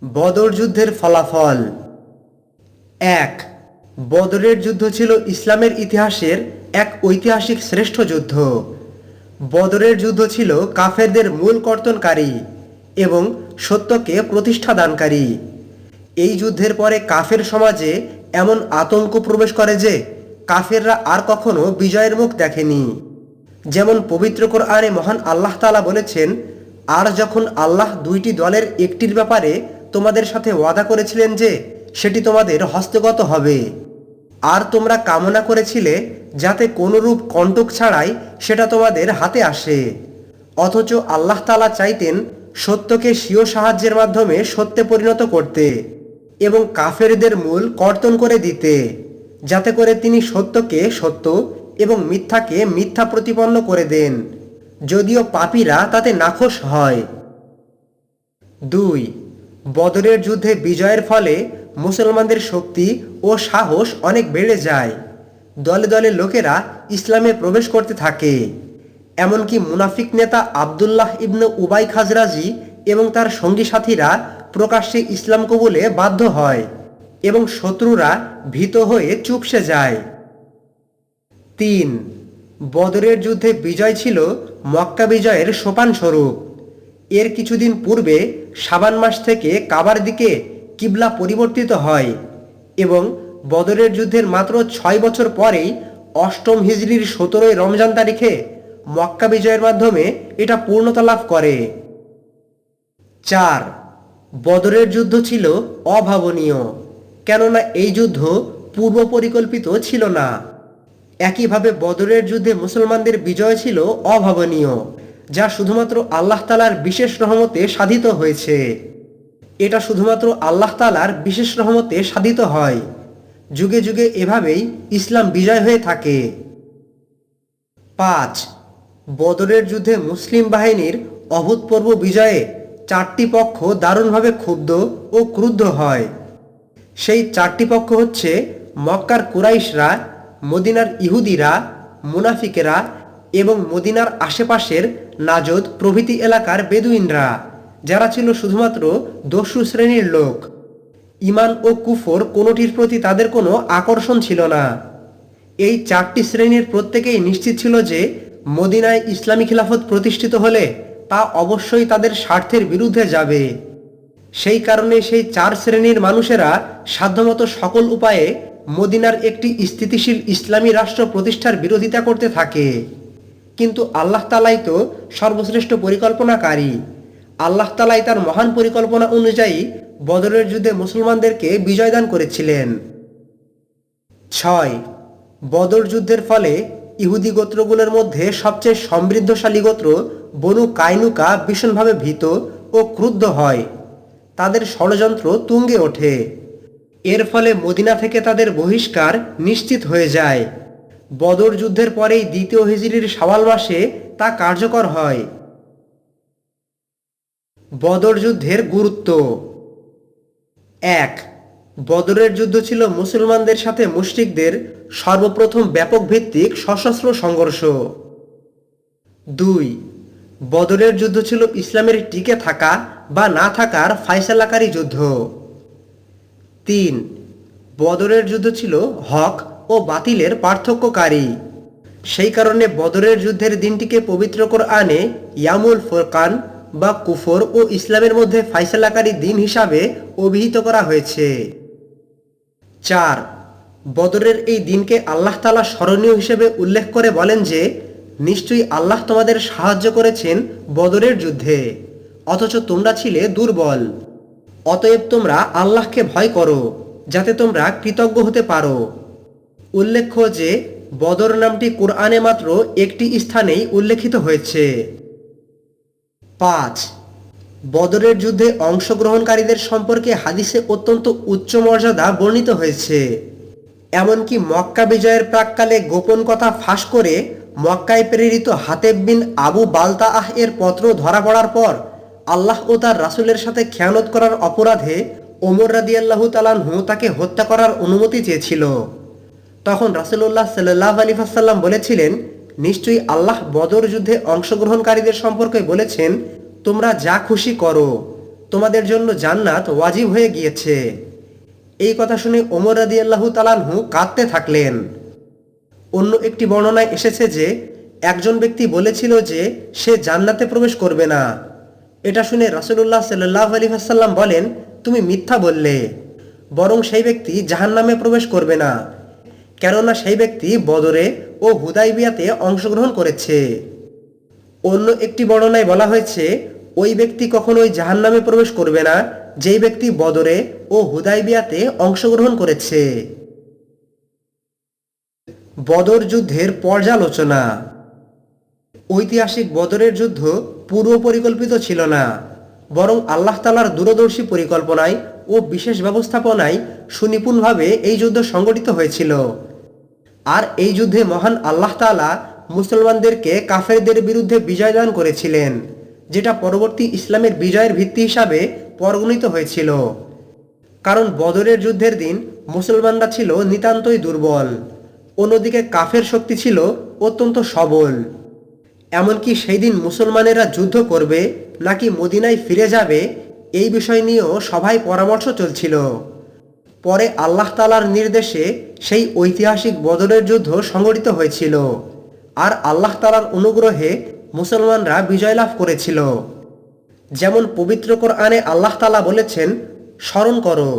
বদর যুদ্ধের ফলাফল। ১. বদরের যুদ্ধ ছিল ইসলামের ইতিহাসের এক ঐতিহাসিক শ্রেষ্ঠ যুদ্ধ। বদরের যুদ্ধ ছিল কাফেরদের মূল কর্তনকারী এবং সত্যকে প্রতিষ্ঠাদানকারী। এই যুদ্ধের পরে কাফের সমাজে এমন আতঙ্ক প্রবেশ করে যে কাফেররা আর কখনো বিজয়ের মুখ দেখেনি। যেমন পবিত্র কোরআনে মহান আল্লাহ তাআলা বলেছেন, আর যখন আল্লাহ দুইটি দলের একটির ব্যাপারে তোমাদের সাথে ওয়াদা করেছিলেন যে সেটি তোমাদের হস্তগত হবে, আর তোমরা কামনা করেছিলে যাতে কোনরূপ কণ্টক ছাড়াই সেটা তোমাদের হাতে আসে, অথচ আল্লাহ তাআলা চাইতেন সত্যকে স্বীয় সাহায্যের মাধ্যমে সত্যে পরিণত করতে এবং কাফেরদের মূল কর্তন করে দিতে, যাতে করে তিনি সত্যকে সত্য এবং মিথ্যাকে মিথ্যা প্রতিপন্ন করে দেন, যদিও পাপীরা তাতে নাখোশ হয়। ২. বদরের যুদ্ধে বিজয়ের ফলে মুসলমানদের শক্তি ও সাহস অনেক বেড়ে যায়। দলে দলে লোকেরা ইসলামে প্রবেশ করতে থাকে। এমনকি মুনাফিক নেতা আবদুল্লাহ ইবনে উবাই খাজরাজি এবং তার সঙ্গী সাথীরা প্রকাশ্যে ইসলাম কবুলে বাধ্য হয় এবং শত্রুরা ভীত হয়ে চুপসে যায়। ৩. বদরের যুদ্ধে বিজয় ছিল মক্কা বিজয়ের সোপান স্বরূপ। এর কিছুদিন পূর্বে শাবান মাস থেকে কাবার দিকে কিবলা পরিবর্তিত হয় এবং বদরের যুদ্ধের মাত্র ৬ বছর পরেই অষ্টম হিজরির ১৭ই রমজান তারিখে মক্কা বিজয়ের মাধ্যমে এটা পূর্ণতা লাভ করে। ৪. বদরের যুদ্ধ ছিল অভাবনীয়, কেননা এই যুদ্ধ পূর্ব পরিকল্পিত ছিল না। একইভাবে বদরের যুদ্ধে মুসলমানদের বিজয় ছিল অভাবনীয়, যা শুধুমাত্র আল্লাহ তাআলার বিশেষ রহমতে সাধিত হয়েছে। এটা শুধুমাত্র আল্লাহ তাআলার বিশেষ রহমতে সাধিত হয়। যুগে যুগে এভাবেই ইসলাম বিজয় হয়ে থাকে। ৫. বদরের যুদ্ধে মুসলিম বাহিনীর অভূতপূর্ব বিজয়ে ৪টি পক্ষ দারুণভাবে ক্ষুব্ধ ও ক্রুদ্ধ হয়। সেই ৪টি পক্ষ হচ্ছে মক্কার কুরাইশরা, মদিনার ইহুদিরা, মুনাফিকেরা এবং মদিনার আশেপাশের নাজদ প্রভৃতি এলাকার বেদুইনরা, যারা ছিল শুধুমাত্র দস্যু শ্রেণীর লোক। ঈমান ও কুফর কোনোটির প্রতি তাদের কোনো আকর্ষণ ছিল না। এই ৪টি শ্রেণীর প্রত্যেকেই নিশ্চিত ছিল যে মদিনায় ইসলামী খিলাফত প্রতিষ্ঠিত হলে তা অবশ্যই তাদের স্বার্থের বিরুদ্ধে যাবে। সেই কারণে সেই ৪ শ্রেণীর মানুষেরা সাধ্যমতো সকল উপায়ে মদিনার একটি স্থিতিশীল ইসলামী রাষ্ট্র প্রতিষ্ঠার বিরোধিতা করতে থাকে। কিন্তু আল্লাহ তাআলাই তো সর্বশ্রেষ্ঠ পরিকল্পনাকারী। আল্লাহ তাআলাই তার মহান পরিকল্পনা অনুযায়ী বদরের যুদ্ধে মুসলমানদেরকে বিজয় দান করেছিলেন। ৬. বদর যুদ্ধের ফলে ইহুদি গোত্রগুলোর মধ্যে সবচেয়ে সমৃদ্ধশালী গোত্র বনু কায়নুকা ভীষণভাবে ভীত ও ক্রুদ্ধ হয়। তাদের ষড়যন্ত্র তুঙ্গে ওঠে। এর ফলে মদিনা থেকে তাদের বহিষ্কার নিশ্চিত হয়ে যায়। বদর যুদ্ধের পরেই দ্বিতীয় হিজরির শাওয়াল মাসে তা কার্যকর হয়। বদর যুদ্ধের গুরুত্ব। ১. বদরের যুদ্ধ ছিল মুসলমানদের সাথে মুশরিকদের সর্বপ্রথম ব্যাপক ভিত্তিক সশস্ত্র সংঘর্ষ। ২. বদরের যুদ্ধ ছিল ইসলামের টিকে থাকা বা না থাকার ফায়সালাকারী যুদ্ধ। ৩. বদরের যুদ্ধ ছিল হক ও বাতিলের পার্থক্যকারী। সেই কারণে বদরের যুদ্ধের দিনটিকে পবিত্র কোরআনে ইয়ামুল ফুরকান বা কুফর ও ইসলামের মধ্যে ফায়সালাকারী দিন হিসাবে অভিহিত করা হয়েছে। ৪. বদরের এই দিনকে আল্লাহ তাআলা স্মরণীয় হিসেবে উল্লেখ করে বলেন যে নিশ্চয়ই আল্লাহ তোমাদের সাহায্য করেছেন বদরের যুদ্ধে, অথচ তোমরা ছিলে দুর্বল। অতএব তোমরা আল্লাহকে ভয় করো যাতে তোমরা কৃতজ্ঞ হতে পারো। উল্লেখ্য যে বদর নামটি কোরআনে মাত্র একটি স্থানেই উল্লেখিত হয়েছে। ৫. বদরের যুদ্ধে অংশগ্রহণকারীদের সম্পর্কে হাদিসে অত্যন্ত উচ্চ মর্যাদা বর্ণিত হয়েছে। এমনকি মক্কা বিজয়ের প্রাক্কালে গোপন কথা ফাঁস করে মক্কায় প্রেরিত হাতেব বিন আবু বালতাআহ এর পত্র ধরা পড়ার পর আল্লাহ ও তার রাসূলের সাথে খেয়ানত করার অপরাধে ওমর রাদিয়াল্লাহু তাআলা আনহু তাকে হত্যা করার অনুমতি চেয়েছিল। তখন রাসূলুল্লাহ সাল্লাল্লাহু আলাইহি ওয়াসাল্লাম বলেছিলেন, নিশ্চয়ই আল্লাহ বদর যুদ্ধে অংশগ্রহণকারীদের সম্পর্কে বলেছেন, তোমরা যা খুশি করো, তোমাদের জন্য জান্নাত ওয়াজিব হয়ে গিয়েছে। এই কথা শুনে ওমর রাদিয়াল্লাহু তাআলা আনহু কাঁদতে থাকলেন। অন্য একটি বর্ণনায় এসেছে যে একজন ব্যক্তি বলেছিল যে সে জান্নাতে প্রবেশ করবে না। এটা শুনে রাসূলুল্লাহ সাল্লাল্লাহু আলাইহি ওয়াসাল্লাম বলেন, তুমি মিথ্যা বললে, বরং সেই ব্যক্তি জাহান্নামে প্রবেশ করবে না, কেননা সেই ব্যক্তি বদরে ও হুদাইবিয়াতে অংশগ্রহণ করেছে। অন্য একটি বর্ণনায় বলা হয়েছে ওই ব্যক্তি কখনোই জাহান্নামে প্রবেশ করবে না যেই ব্যক্তি বদরে ও হুদাইবিয়াতে অংশগ্রহণ করেছে। বদর যুদ্ধের পর্যালোচনা। ঐতিহাসিক বদরের যুদ্ধ পূর্ব পরিকল্পিত ছিল না, বরং আল্লাহ তাআলার দূরদর্শী পরিকল্পনায় ও বিশেষ ব্যবস্থাপনায় সুনিপুণভাবে এই যুদ্ধ সংগঠিত হয়েছিল। আর এই যুদ্ধে মহান আল্লাহ তাআলা মুসলমানদেরকে কাফেরদের বিরুদ্ধে বিজয় দান করেছিলেন, যেটা পরবর্তী ইসলামের বিজয়ের ভিত্তি হিসাবে পরিগণিত হয়েছিল। কারণ বদরের যুদ্ধের দিন মুসলমানরা ছিল নিতান্তই দুর্বল, অন্যদিকে কাফের শক্তি ছিল অত্যন্ত সবল। এমনকি সেই দিন মুসলমানেরা যুদ্ধ করবে নাকি মদিনায় ফিরে যাবে এই বিষয় নিয়েও সভায় পরামর্শ চলছিল। পরে আল্লাহ তাআলার নির্দেশে সেই ঐতিহাসিক বদরের যুদ্ধ সংগঠিত হয়েছিল, আর আল্লাহ তাআলার অনুগ্রহে মুসলমানরা বিজয় লাভ করেছিল। যেমন পবিত্র কোরআনে আল্লাহ তাআলা বলেছেন, স্মরণ করো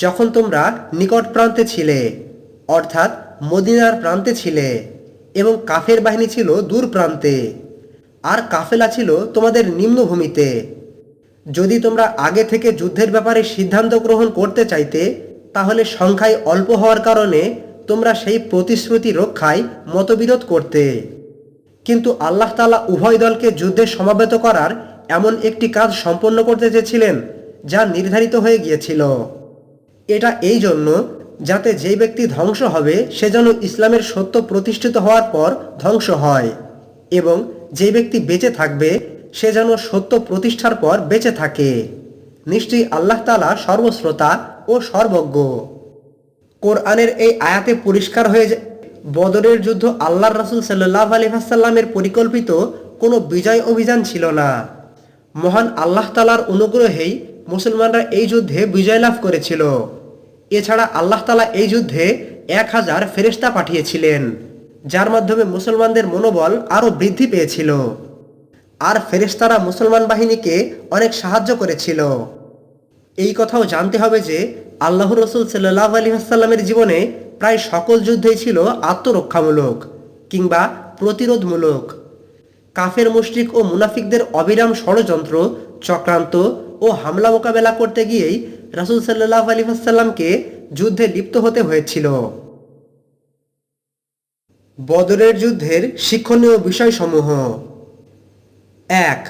যখন তোমরা নিকট প্রান্তে ছিলে, অর্থাৎ মদিনার প্রান্তে ছিলে, এবং কাফের বাহিনী ছিল দূর প্রান্তে, আর কাফেলা ছিল তোমাদের নিম্নভূমিতে। যদি তোমরা আগে থেকে যুদ্ধের ব্যাপারে সিদ্ধান্ত গ্রহণ করতে চাইতে, তাহলে সংখ্যায় অল্প হওয়ার কারণে তোমরা সেই প্রতিশ্রুতি রক্ষায় মতবিরোধ করতে। কিন্তু আল্লাহ তাআলা উভয় দলকে যুদ্ধে সমাবেত করার এমন একটি কাজ সম্পন্ন করতে চেয়েছিলেন যা নির্ধারিত হয়ে গিয়েছিল। এটা এই জন্য যাতে যেই ব্যক্তি ধ্বংস হবে সে যেন ইসলামের সত্য প্রতিষ্ঠিত হওয়ার পর ধ্বংস হয়, এবং যেই ব্যক্তি বেঁচে থাকবে সে যেন সত্য প্রতিষ্ঠার পর বেঁচে থাকে। নিশ্চয়ই আল্লাহ তাআলা সর্বশ্রোতা ও সর্বজ্ঞ। কোরআনের এই আয়াতে পরিষ্কার হয়ে যায় বদরের যুদ্ধ আল্লাহর রাসূল সাল্লাল্লাহু আলাইহি ওয়াসাল্লামের পরিকল্পিত কোনো বিজয় অভিযান ছিল না। মহান আল্লাহ তাআলার অনুগ্রহেই মুসলমানরা এই যুদ্ধে বিজয় লাভ করেছিল। এছাড়া আল্লাহ তাআলা এই যুদ্ধে 1000 ফেরেশতা পাঠিয়েছিলেন, যার মাধ্যমে মুসলমানদের মনোবল আরও বৃদ্ধি পেয়েছিল। আর ফেরেশতারা মুসলমান বাহিনীকে অনেক সাহায্য করেছিল। এই কথাও জানতে হবে যে আল্লাহর রাসূল সাল্লাল্লাহু আলাইহি ওয়াসাল্লামের জীবনে প্রায় সকল যুদ্ধই ছিল আত্মরক্ষামূলক কিংবা প্রতিরোধমূলক। কাফের মুশরিক ও মুনাফিকদের অবিরাম ষড়যন্ত্র, চক্রান্ত ও হামলা মোকাবেলা করতে গিয়েই রাসূল সাল্লাল্লাহু আলাইহি ওয়াসাল্লামকে যুদ্ধে লিপ্ত হতে হয়েছিল। বদরের যুদ্ধের শিক্ষণীয় বিষয়সমূহ। 1.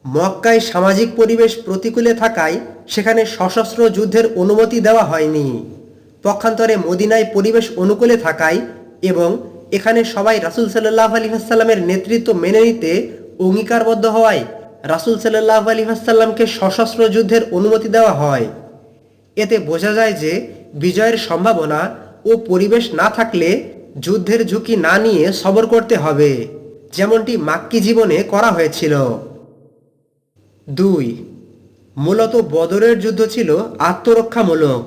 মক্কায় সামাজিক পরিবেশ প্রতিকূলে থাকায় সেখানে সশস্ত্র যুদ্ধের অনুমতি দেওয়া হয়নি। পক্ষান্তরে মদিনায় পরিবেশ অনুকূলে থাকায় এবং এখানে সবাই রাসূল সাল্লাল্লাহু আলাইহি ওয়াসাল্লামের নেতৃত্ব মেনে নিতে অঙ্গীকারবদ্ধ হওয়ায় রাসূল সাল্লাল্লাহু আলাইহি ওয়াসাল্লামকে সশস্ত্র যুদ্ধের অনুমতি দেওয়া হয়। এতে বোঝা যায় যে বিজয়ের সম্ভাবনা ও পরিবেশ না থাকলে যুদ্ধের ঝুঁকি না নিয়ে সবর করতে হবে, যেমনটি মাক্কি জীবনে করা হয়েছিল। 2. মূলত বদরের যুদ্ধ ছিল আত্মরক্ষামূলক।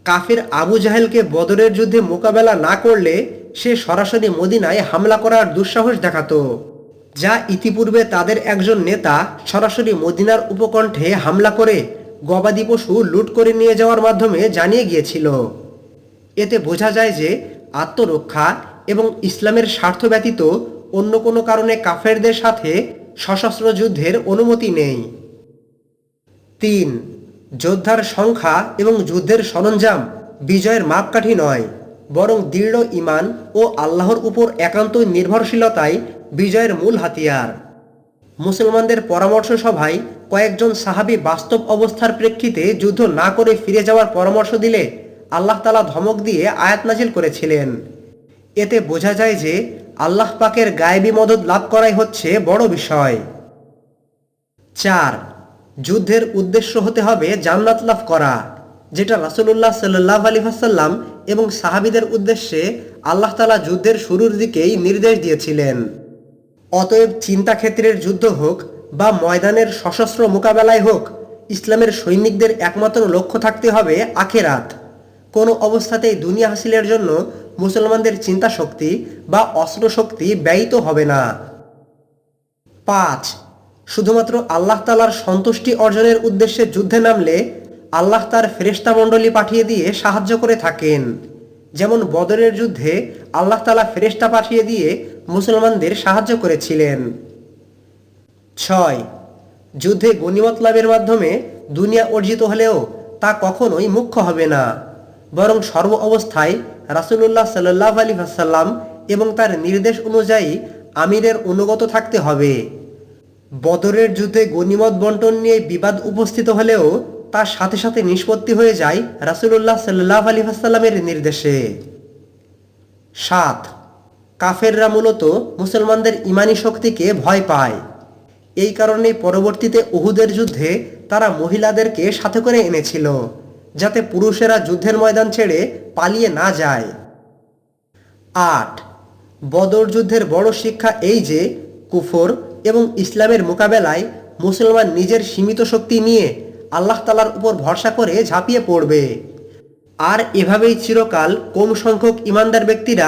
কাফির আবু জাহেলকে বদরের যুদ্ধে মোকাবেলা না করলে সে সরাসরি মদিনায় হামলা করার দুঃসাহস দেখাতো, যা ইতিপূর্বে তাদের একজন নেতা সরাসরি মদিনার উপকণ্ঠে হামলা করে গবাদি পশু লুট করে নিয়ে যাওয়ার মাধ্যমে জানিয়ে গিয়েছিল। এতে বোঝা যায় যে আত্মরক্ষা এবং ইসলামের স্বার্থ ব্যতীত অন্য কোনো কারণে কাফেরদের সাথে সশস্ত্র যুদ্ধের অনুমতি নেই। 3. যোদ্ধার সংখ্যা এবং যুদ্ধের সরঞ্জাম বিজয়ের মাপকাঠি নয়, বরং দৃঢ় ঈমান ও আল্লাহর উপর একান্ত নির্ভরশীলতাই বিজয়ের মূল হাতিয়ার। মুসলমানদের পরামর্শ সভায় কয়েকজন সাহাবী বাস্তব অবস্থার প্রেক্ষিতে যুদ্ধ না করে ফিরে যাওয়ার পরামর্শ দিলে আল্লাহ তাআলা ধমক দিয়ে আয়াত নাজিল করেছিলেন। এতে বোঝা যায় যে আল্লাহ পাকের গায়েবী মদদ লাভ করাই হচ্ছে বড় বিষয়। 4. যুদ্ধের উদ্দেশ্য হতে হবে জান্নাত লাভ করা, যেটা রাসূলুল্লাহ সাল্লাল্লাহু আলাইহি ওয়াসাল্লাম এবং সাহাবীদের উদ্দেশ্যে আল্লাহ তাআলা যুদ্ধের শুরুর দিকেই নির্দেশ দিয়েছিলেন। অতএব চিন্তাক্ষেত্রের যুদ্ধ হোক বা ময়দানের সশস্ত্র মোকাবেলায় হোক, ইসলামের সৈনিকদের একমাত্র লক্ষ্য থাকতে হবে আখেরাত। কোনো অবস্থাতেই দুনিয়া হাসিলের জন্য মুসলমানদের চিন্তা শক্তি বা অস্ত্র শক্তি ব্যয়িত হবে না। 5. শুধুমাত্র আল্লাহ তাআলার সন্তুষ্টি অর্জনের উদ্দেশ্যে যুদ্ধে নামলে আল্লাহ তার ফেরেশতা মণ্ডলী পাঠিয়ে দিয়ে সাহায্য করে থাকেন। যেমন বদরের যুদ্ধে আল্লাহ তাআলা ফেরেশতা পাঠিয়ে দিয়ে মুসলমানদের সাহায্য করেছিলেন। 6. যুদ্ধে গনিমত লাভের মাধ্যমে দুনিয়া অর্জিত হলেও তা কখনোই মুখ্য হবে না, বরং সর্ব অবস্থায় রাসূলুল্লাহ সাল্লাল্লাহু আলাইহি ওয়াসাল্লাম এবং তার নির্দেশ অনুযায়ী আমিরের অনুগত থাকতে হবে। বদরের যুদ্ধে গনিমত বন্টন নিয়ে বিবাদ উপস্থিত হলেও তার সাথে সাথে নিষ্পত্তি হয়ে যায় রাসূলুল্লাহ সাল্লাল্লাহু আলাইহি ওয়াসাল্লামের নির্দেশে। 7. কাফেররা মূলত মুসলমানদের ঈমানী শক্তিকে ভয় পায়। এই কারণে পরবর্তীতে উহুদের যুদ্ধে তারা মহিলাদেরকে সাথে করে এনেছিল, যাতে পুরুষেরা যুদ্ধের ময়দান ছেড়ে পালিয়ে না যায়। 8. বদর যুদ্ধের বড় শিক্ষা এই যে কুফর এবং ইসলামের মোকাবেলায় মুসলমান নিজের সীমিত শক্তি নিয়ে আল্লাহ তাআলার উপর ভরসা করে ঝাঁপিয়ে পড়বে। আর এভাবেই চিরকাল কম সংখ্যক ইমানদার ব্যক্তিরা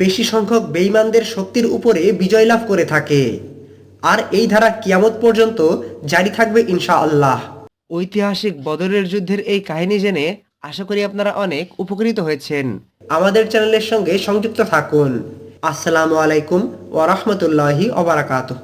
বেশি সংখ্যক বেঈমানদের শক্তির উপরে বিজয় লাভ করে থাকে। আর এই ধারা কিয়ামত পর্যন্ত জারি থাকবে ইনশাআল্লাহ। ঐতিহাসিক বদরের যুদ্ধের এই কাহিনী জেনে আশা করি আপনারা অনেক উপকৃত হয়েছেন। আমাদের চ্যানেলের সঙ্গে সংযুক্ত থাকুন। আসসালামু আলাইকুম ওয়া রাহমাতুল্লাহি ওয়া বারাকাতুহু।